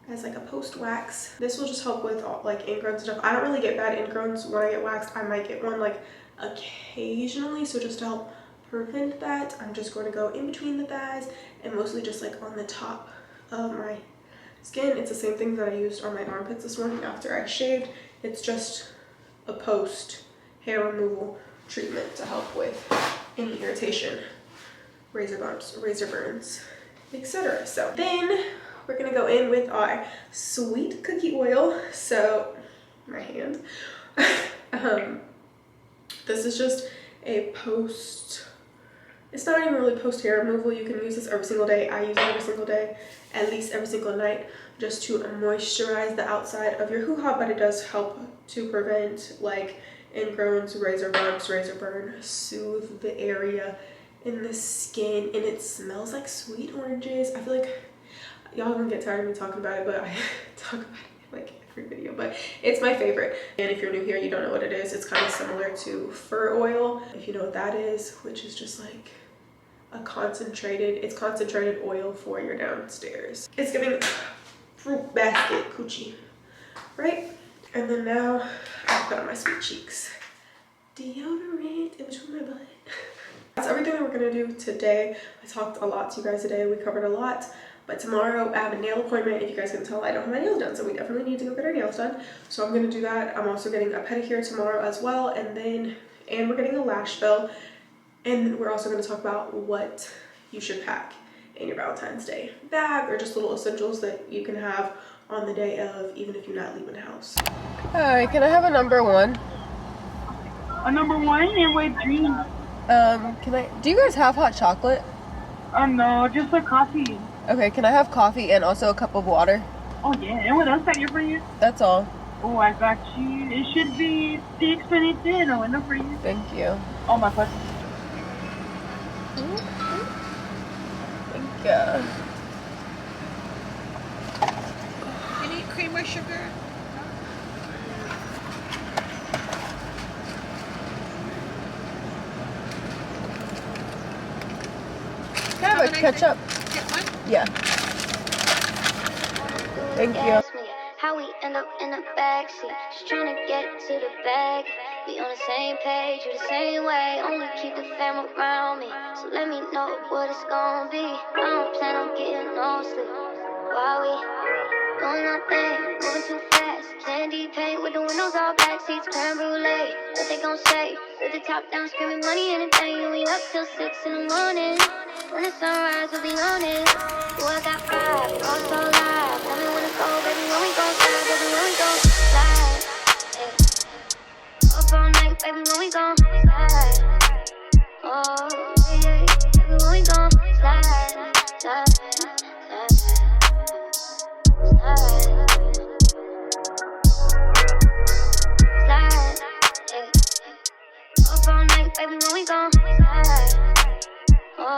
as like a post wax. This will just help with all, like, ingrowns and stuff. I don't really get bad ingrowns when I get waxed. I might get one like occasionally, so just to help prevent that, I'm just going to go in between the thighs and mostly just like on the top of my skin. It's the same thing that I used on my armpits this morning after I shaved. It's just a post hair removal treatment to help with any irritation, razor bumps, razor burns, etc. So then we're gonna go in with our sweet cookie oil. So my hand. This is just a post, it's not even really post hair removal. You can use this every single day. I use it every single day, at least every single night, just to moisturize the outside of your hoo-ha, but it does help to prevent like ingrowns, razor bumps, razor burn, soothe the area, in the skin, and it smells like sweet oranges. I feel like y'all gonna get tired of me talking about it, but I talk about it in like every video, but it's my favorite. And if you're new here, you don't know what it is, it's kind of similar to fur oil, if you know what that is, which is just like a concentrated oil for your downstairs. It's giving fruit basket coochie, right? And then now I put on my sweet cheeks. Deodorant in between my butt. That's everything that we're gonna do today. I talked a lot to you guys today. We covered a lot. But tomorrow I have a nail appointment. If you guys can tell, I don't have my nails done, so we definitely need to go get our nails done. So I'm gonna do that. I'm also getting a pedicure tomorrow as well, and we're getting a lash fill. And we're also gonna talk about what you should pack in your Valentine's Day bag, or just little essentials that you can have on the day of, even if you're not leaving the house. Hi, can I have a number one? A number one and with dreams. Do you guys have hot chocolate? No, just a coffee. Okay, can I have coffee and also a cup of water? Oh yeah, and what else I get for you? That's all. Oh, I got you. It should be 622 in a window for you. Thank you. Oh my god. Thank you. You need cream or sugar? Can I have a ketchup? Get one? Yeah. Thank you. Ask me how we end up in the backseat, just trying to get to the bag. We on the same page, you the same way. Only keep the fam around me, so let me know what it's gonna be. I don't plan on getting no sleep while we doing our thing, moving too fast. Candy paint with the windows all black, seats creme brulee. What they gon' say? With the top down, screaming money and a thing. We up till 6 in the morning. When the sunrise, we'll be on it. Ooh, I got five, all so live. Tell me when to go, baby, when we gon' slide, baby, when we gon' slide. Up all night, baby, when we gon' slide. Oh, yeah, baby, when we gon' slide, slide, slide, slide. Slide, yeah. Up all night, baby, when we gon' slide. Oh,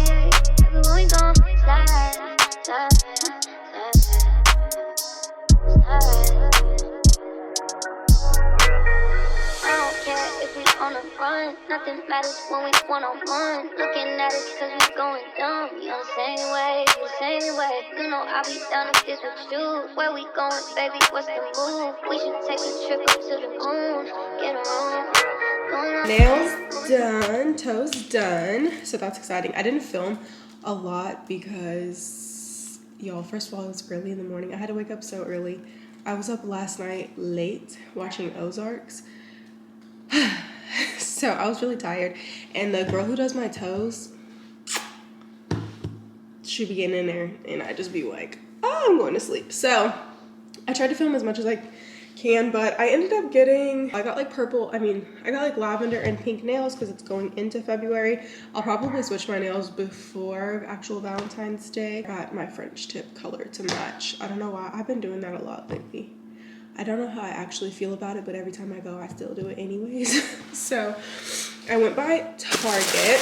yeah, baby, when we gon' slide, slide, slide, slide. I don't care if we on the run, nothing matters when we one-on-one. Looking at us cause we going dumb. We on the same way, you the same way. You know I'll be down if this with you. Where we going, baby, what's the move? We should take a trip up to the moon. Get a room. Nails done, toes done, so that's exciting. I didn't film a lot because, y'all, first of all, it was early in the morning. I had to wake up so early. I was up last night late watching Ozarks, so I was really tired. And the girl who does my toes, she be getting in there, and I just be like, oh, I'm going to sleep. So I tried to film as much as I can, but I ended up I got like lavender and pink nails because it's going into February. I'll probably switch my nails before actual Valentine's Day. I got my French tip color to match. I don't know why. I've been doing that a lot lately. I don't know how I actually feel about it, but every time I go, I still do it anyways. So I went by Target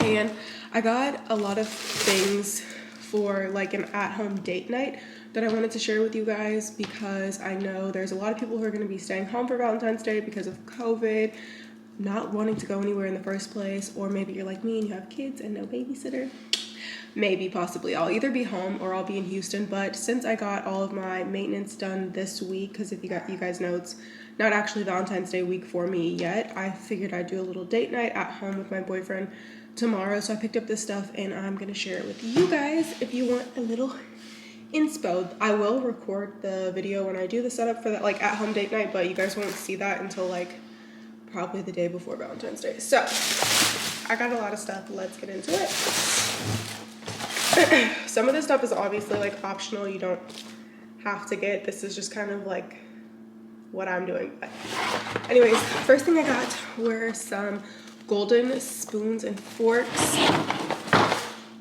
and I got a lot of things for like an at-home date night that I wanted to share with you guys, because I know there's a lot of people who are going to be staying home for Valentine's Day because of COVID, not wanting to go anywhere in the first place, or maybe you're like me and you have kids and no babysitter. Maybe, possibly, I'll either be home or I'll be in Houston. But since I got all of my maintenance done this week, because if you guys know, it's not actually Valentine's Day week for me yet, I figured I'd do a little date night at home with my boyfriend tomorrow. So I picked up this stuff and I'm going to share it with you guys if you want a little inspo. I will record the video when I do the setup for that like at home date night, but you guys won't see that until like probably the day before Valentine's Day. So I got a lot of stuff. Let's get into it. Some of this stuff is obviously like optional. You don't have to get. This is just kind of like what I'm doing. But anyways, first thing I got were some golden spoons and forks.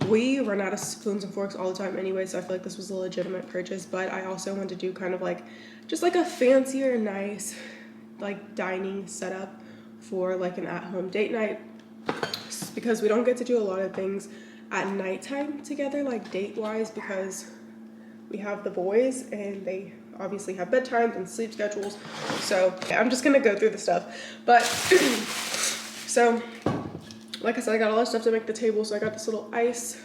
We run out of spoons and forks all the time anyway, so I feel like this was a legitimate purchase. But I also want to do kind of like just like a fancier, nice like dining setup for like an at-home date night. just because we don't get to do a lot of things at nighttime together, like date-wise, because we have the boys and they obviously have bedtimes and sleep schedules. So I'm just gonna go through the stuff. But so like I said, I got all that stuff to make the table. So I got this little ice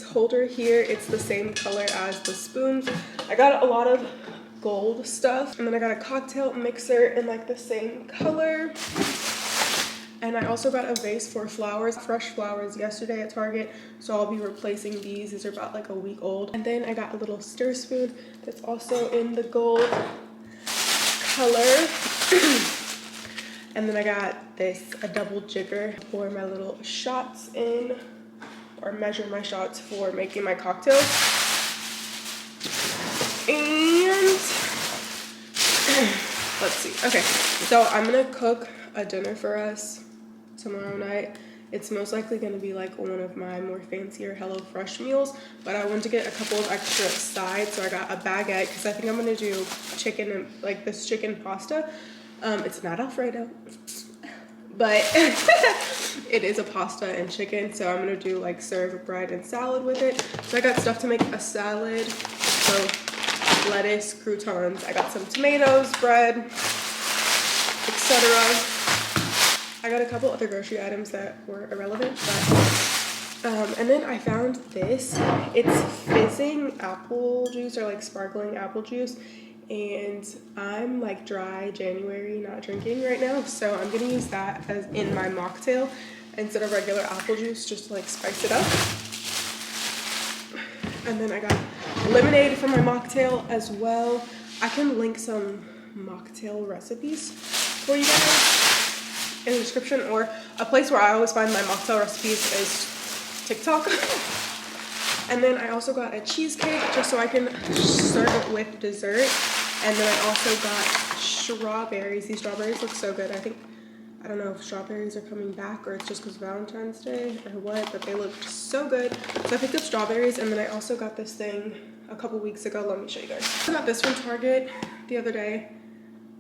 holder here. It's the same color as the spoons. I got a lot of gold stuff, and then I got a cocktail mixer in like the same color. And I also got a vase for flowers, fresh flowers, yesterday at Target. So I'll be replacing these. These are about like a week old. And then I got a little stir spoon that's also in the gold color. And then I got this, a double jigger for my little shots in, or measure my shots for making my cocktails. And let's see. Okay, so I'm gonna cook a dinner for us tomorrow night. It's most likely going to be like one of my more fancier HelloFresh meals, but I wanted to get a couple of extra sides, so I got a baguette because I think I'm going to do chicken and like this chicken pasta. It's not Alfredo, but it is a pasta and chicken, so I'm going to do like serve bread and salad with it. So I got stuff to make a salad, so lettuce, croutons, I got some tomatoes, bread, etc. I got a couple other grocery items that were irrelevant, but and then I found this. It's fizzing apple juice, or like sparkling apple juice, and I'm like dry January, not drinking right now, so I'm gonna use that as in my mocktail instead of regular apple juice, just to like spice it up. And then I got lemonade for my mocktail as well. I can link some mocktail recipes for you guys in the description, or a place where I always find my mocktail recipes is TikTok. And then I also got a cheesecake just so I can serve it with dessert. And then I also got strawberries. These strawberries look so good. I don't know if strawberries are coming back or it's just because Valentine's Day or what, but they looked so good. So I picked up strawberries, and then I also got this thing a couple weeks ago. Let me show you guys. I got this from Target the other day,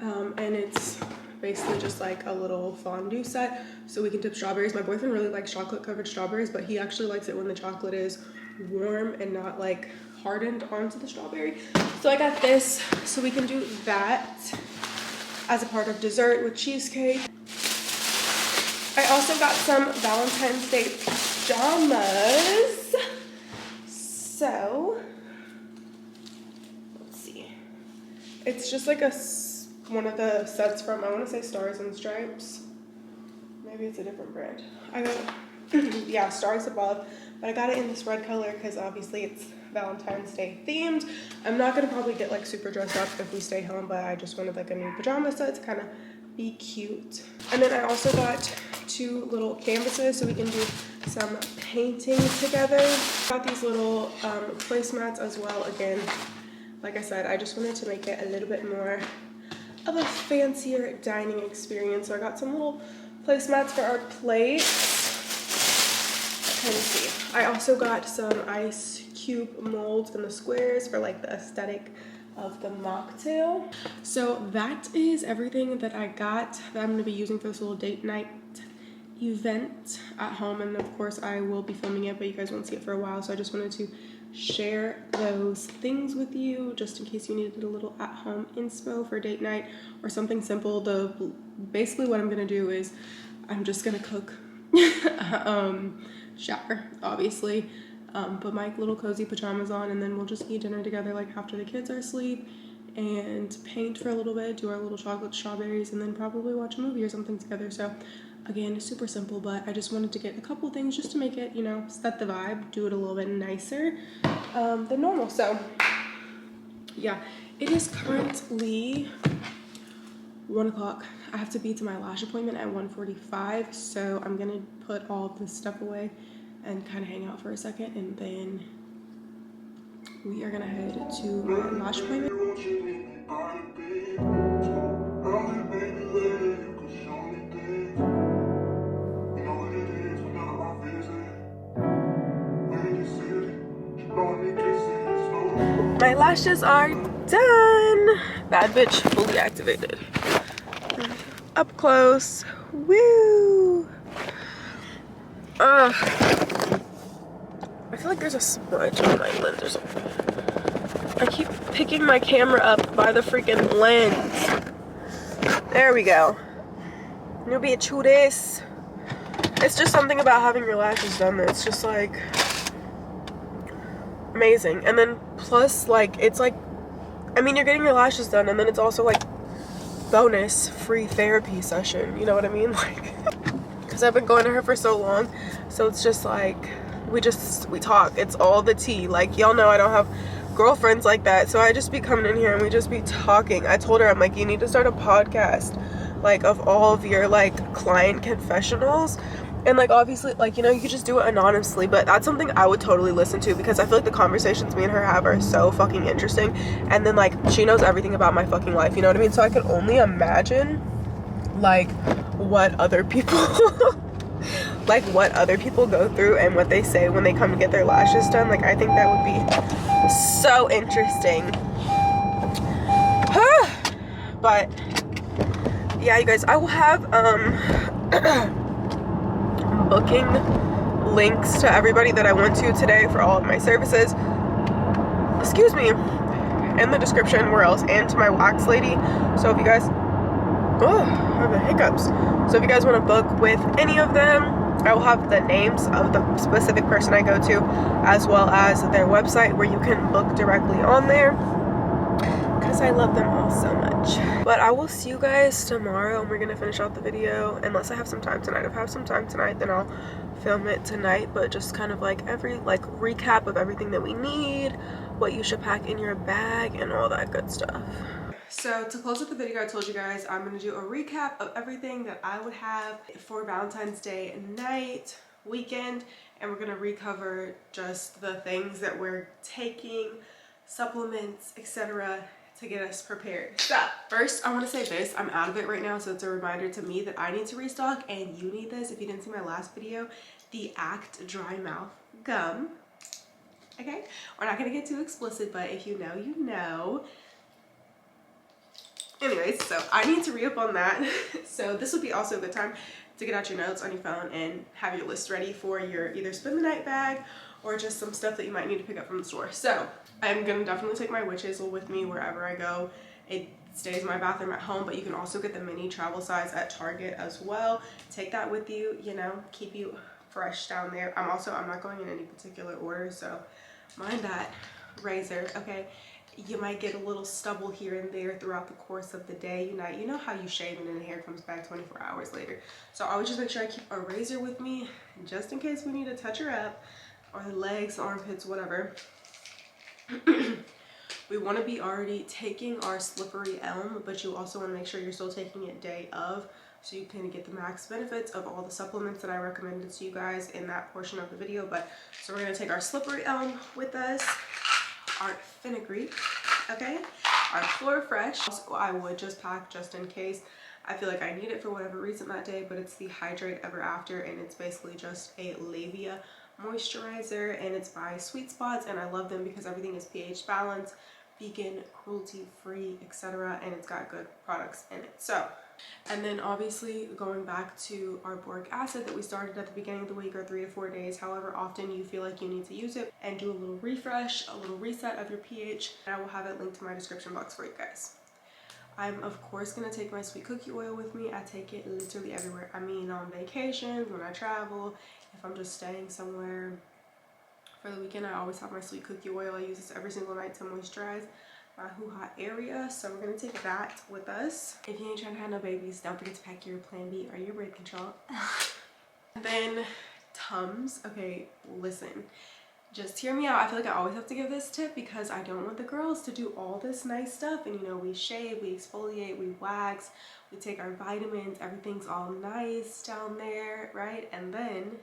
and it's basically just like a little fondue set so we can dip strawberries. My boyfriend really likes chocolate covered strawberries, but he actually likes it when the chocolate is warm and not like hardened onto the strawberry. So I got this so we can do that as a part of dessert with cheesecake. I also got some Valentine's Day pajamas. So let's see, it's just like one of the sets from, I want to say Stars and Stripes. Maybe it's a different brand. I got, yeah, Stars Above, but I got it in this red color because obviously it's Valentine's Day themed. I'm not going to probably get like super dressed up if we stay home, but I just wanted like a new pajama set to kind of be cute. And then I also got 2 little canvases so we can do some painting together. Got these little placemats as well. Again, like I said, I just wanted to make it a little bit more of a fancier dining experience. So I got some little placemats for our plates. Let me see. I also got some ice cube molds in the squares for like the aesthetic of the mocktail. So that is everything that I got that I'm going to be using for this little date night event at home. And of course I will be filming it, but you guys won't see it for a while, so I just wanted to share those things with you just in case you needed a little at-home inspo for date night or something simple. Basically what I'm gonna do is I'm just gonna cook, shower obviously, put my little cozy pajamas on, and then we'll just eat dinner together like after the kids are asleep, and paint for a little bit, do our little chocolate strawberries, and then probably watch a movie or something together. So again, super simple, but I just wanted to get a couple things just to make it, you know, set the vibe, do it a little bit nicer than normal. So yeah, it is currently 1 o'clock. I have to be to my lash appointment at 1:45, so I'm gonna put all of this stuff away and kind of hang out for a second, and then we are gonna head to my lash appointment. My lashes are done. Bad bitch fully activated. Up close. Woo! I feel like there's a smudge on my lens or something. I keep picking my camera up by the freaking lens. There we go. Newbie chudes. It's just something about having your lashes done that's just like amazing. And then plus, like, it's like, I mean, you're getting your lashes done, and then it's also like bonus free therapy session. You know what I mean? Like, because I've been going to her for so long, so it's just like we talk. It's all the tea. Like, y'all know I don't have girlfriends like that, so I just be coming in here and we just be talking. I told her, I'm like, you need to start a podcast, like, of all of your like client confessionals. And like, obviously, like, you know, you could just do it anonymously, but that's something I would totally listen to, because I feel like the conversations me and her have are so fucking interesting. And then like, she knows everything about my fucking life, you know what I mean? So I could only imagine like what other people like what other people go through and what they say when they come to get their lashes done. Like, I think that would be so interesting. But yeah, you guys, I will have booking links to everybody that I went to today for all of my services, excuse me, in the description, where else, and to my wax lady. So if you guys, oh, I have the hiccups. So if you guys want to book with any of them, I will have the names of the specific person I go to, as well as their website where you can book directly on there, because I love them all so much. But I will see you guys tomorrow, and we're gonna finish off the video, unless I have some time tonight. If I have some time tonight, then I'll film it tonight, but just kind of like every like recap of everything that we need, what you should pack in your bag, and all that good stuff. So to close up the video, I told you guys I'm gonna do a recap of everything that I would have for Valentine's Day night, weekend, and we're gonna recover just the things that we're taking, supplements, etc., to get us prepared. So first, I want to say this: I'm out of it right now, so it's a reminder to me that I need to restock, and you need this. If you didn't see my last video, the ACT Dry Mouth Gum. Okay, we're not gonna get too explicit, but if you know, you know. Anyways, so I need to re-up on that. So this would be also a good time to get out your notes on your phone and have your list ready for your either spend the night bag or just some stuff that you might need to pick up from the store. So I'm gonna definitely take my witch hazel with me wherever I go. It stays in my bathroom at home, but you can also get the mini travel size at Target as well. Take that with you, you know, keep you fresh down there. I'm not going in any particular order, so mind that. Razor, okay? You might get a little stubble here and there throughout the course of the day. You know how you shave and then the hair comes back 24 hours later. So I always just make sure I keep a razor with me just in case we need to touch her up, or the legs, armpits, whatever. We want to be already taking our slippery elm, but you also want to make sure you're still taking it day of, so you can get the max benefits of all the supplements that I recommended to you guys in that portion of the video. But so we're going to take our slippery elm with us, our fenugreek, okay, our Florafresh. Also, I would just pack just in case. I feel like I need it for whatever reason that day, but it's the Hydrate Ever After, and it's basically just a labia moisturizer, and it's by Sweet Spots, and I love them because everything is pH balanced, vegan, cruelty free, etc., and it's got good products in it. So, and then obviously going back to our boric acid that we started at the beginning of the week, or 3 to 4 days, however often you feel like you need to use it, and do a little refresh, a little reset of your pH. And I will have it linked to my description box for you guys. I'm of course gonna take my sweet cookie oil with me. I take it literally everywhere. I mean, on vacations, when I travel, if I'm just staying somewhere for the weekend, I always have my sweet cookie oil. I use this every single night to moisturize my hoo-ha area. So we're gonna take that with us. If you ain't trying to have no babies, don't forget to pack your Plan B or your birth control. Then Tums. Okay, listen. Just hear me out. I feel like I always have to give this tip because I don't want the girls to do all this nice stuff, and you know, we shave, we exfoliate, we wax, we take our vitamins, everything's all nice down there, right? And then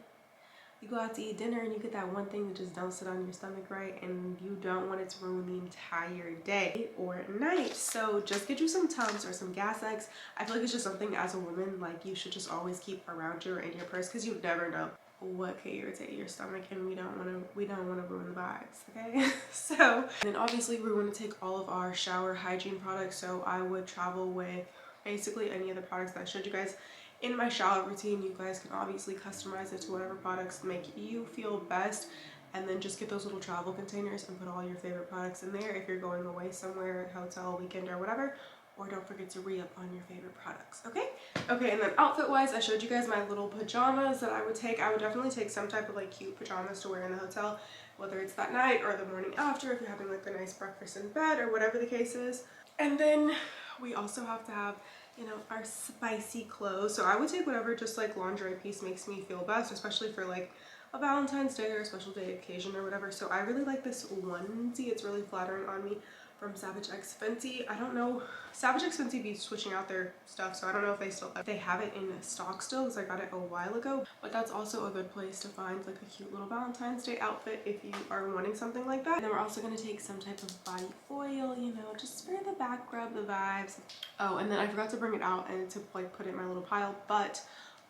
you go out to eat dinner and you get that one thing that just don't sit on your stomach right, and you don't want it to ruin the entire day or night. So just get you some Tums or some Gas X. I feel like it's just something as a woman, like, you should just always keep around you or in your purse, because you never know what could irritate your stomach, and we don't want to ruin the vibes, okay? So then obviously we want to take all of our shower hygiene products. So I would travel with basically any of the products that I showed you guys in my shower routine. You guys can obviously customize it to whatever products make you feel best, and then just get those little travel containers and put all your favorite products in there if you're going away somewhere, hotel, weekend, or whatever. Or don't forget to re-up on your favorite products, okay? Okay, and then outfit-wise, I showed you guys my little pajamas that I would take. I would definitely take some type of like cute pajamas to wear in the hotel, whether it's that night or the morning after, if you're having like a nice breakfast in bed or whatever the case is. And then we also have to have, you know, our spicy clothes. So I would take whatever just like lingerie piece makes me feel best, especially for like a Valentine's Day or a special day occasion or whatever. So I really like this onesie. It's really flattering on me, from Savage X Fenty. I don't know, Savage X Fenty be switching out their stuff, so I don't know if they have it in stock still, because I got it a while ago. But that's also a good place to find like a cute little Valentine's Day outfit if you are wanting something like that. And then we're also going to take some type of body oil, you know, just for the back rub, the vibes. Oh, and then I forgot to bring it out and to like put it in my little pile, but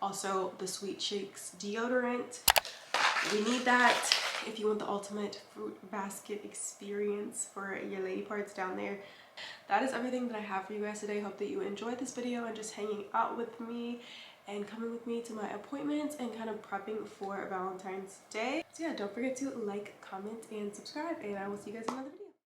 also the Sweet Shakes deodorant. We need that if you want the ultimate fruit basket experience for your lady parts down there. That is everything that I have for you guys today. Hope that you enjoyed this video and just hanging out with me and coming with me to my appointments and kind of prepping for Valentine's Day. So yeah, don't forget to like, comment, and subscribe, and I will see you guys in another video.